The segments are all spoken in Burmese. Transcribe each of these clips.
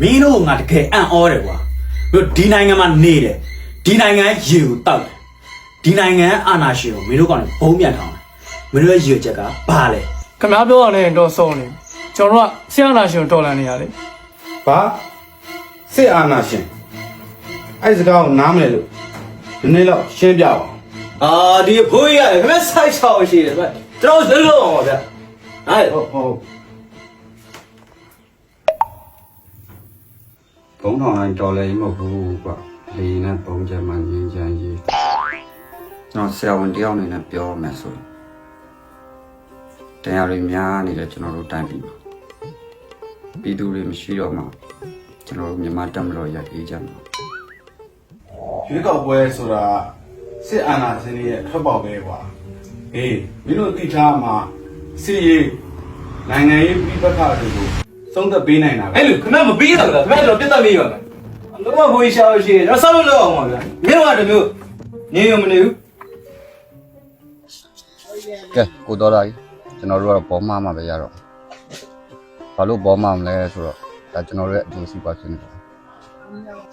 မင်းတို့ငါတကယ်အံ့ဩတယ်ကွာတို့ဒီနိုင်ငံမှာနေတယ်ဒီနိုင်ငံရေကိုတောက်တယ်ဒီနိုင်ငံအာဏာရှင်ကိုမင်းတို့ကောင်ဘုံပြန်ထောင်းတယ်မင်းတို့ရဲ့ရေချက်ကဘာလဲ ခင်ဗျားပြောရတဲ့တော့ဆုံးနေကျွန်တော်တို့ကဆရာနာရှင်တော်လန်နေရတယ် ဘာစစ်အာဏာရှင်အဲ့စကားကိုနားမလဲလို့ဒီနေ့တော့ရှင်းပြအောင် အာဒီဖိုးကြီးရတယ်ခင်ဗျစိုက်ချောင်းရှိတယ်ဗျကျွန်တော်လုံးလုံးအောင်ဗျဟုတ်ဘုံထောင်တိုင်းတော်လည်းမဟုတ်ဘူးကွာလေနဲ့ဘုံချက်မှငင်းချမ်းရေးကျွန်တော်ဆရာဝန်တယောက်အနေနဲ့ပြောမယ်ဆိုတရားတွေများနေတယ်ကျွန်တော်တို့တိုင်းပြည်သူတွေမရှိတော့မှကျွန်တော်တို့မြန်မာတက်မတော်ရအေးကြမှာရွေးကောက်ပွဲဆိုတာစစ်အာဏာရှင်ရဲ့ထွက်ပေါက်ပဲကွာအေးမင်းတို့သိထားမှာစစ်ရေးနိုင်ငံရေးပြည်ပခါတွေကိုသုံးသက်ပေးနိုင်တာပဲ အဲ့လိုခင်ဗျမပြီးတော့ခင်ဗျကျွန်တော်ပြတ်တတ်မေးပါမယ်လုံးဝဖိုးကြီးရှာလို့ရှိရင်ကျွန်တော်ဆောက်လို့လောက်အောင်ပါဗျမင်းတို့ကတမျိုးနေရမနေဘူး ကဲကိုတော်လာကြီးကျွန်တော်တို့ကတော့ဘောမမှာပဲရတော့ဘာလို့ဘောမမလဲဆိုတော့ဒါကျွန်တော်တို့ရဲ့အကျိုးစီးပွားဖြစ်နေတယ်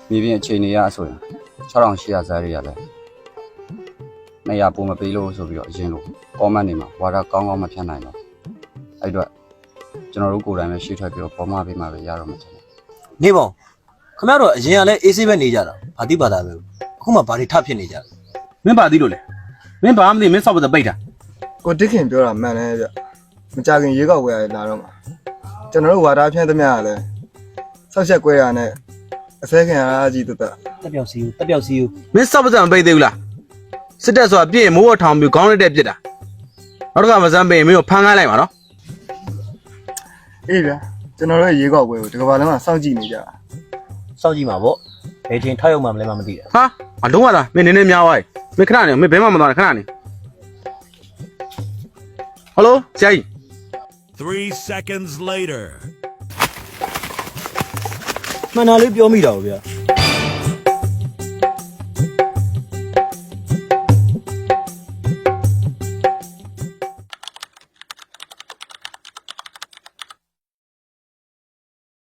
မြေပြင်အခြေအနေရဆိုရင်6800ဇာတ်ရရတယ်200ပုံမပေးလို့ဆိုပြီးတော့အရင်လို comment တွေမှာဝါဒကောင်းကောင်းမဖြတ်နိုင်တော့အဲ့တော့ကျွန်တော်တို့ကိုယ်တိုင်ပဲရှေ့ထွက်ပြီးတော့ဘောမပေးမှာပဲရတော့မှာတယ် နေပေါ့ခင်ဗျားတို့အရင်ကလည်းအေးဆေးပဲနေကြတာဘာတိပါတာပဲအခုမှဘာတွေထဖြစ်နေကြလဲ မင်းပါသိလို့လေမင်းဘာမှမသိမင်းစောက်ပတ်ပိတ်တာ ကိုတစ်ခင်ပြောတာမှန်တယ်ဗျမကြခင်ရေကောက်ဝယ်ရလာတော့မှာကျွန်တော်တို့ဝါဒဖြန့်သမျှကလည်းဆောက်ချက်ကွဲရနဲ့အစဲခင်အားကြီးတက် တက်ပြောက်စီဦး မင်းစောက်ပတ်မပိတ်သေးဘူးလားစစ်တပ်ဆိုတာပြည့်မိုးထောင်ပြီးခေါင်းရက်တက်ပြစ်တာနောက်တစ်ခါမစမ်းပိတ်မင်းကိုဖမ်းခိုင်းလိုက်ပါနော် အေးဗျကျွန်တော်တို့ရေကောက်ဝယ်ကိုဒီကဘာလုံးကစောင့်ကြည့်နေကြတာ စောင့်ကြည့်မှာပေါ့ဘယ်ချိန်ထောက်ရောက်မှမလဲမသိတာ ဟာအလုံးဝလားမင်းနည်းနည်းများသွားပြီမင်းခဏနေမင်းဘဲမှမသွားနဲ့ခဏနေဟယ်လိုဆရာကြီး 3 seconds later. မှန်တာလေးပြောမိတာဗျာ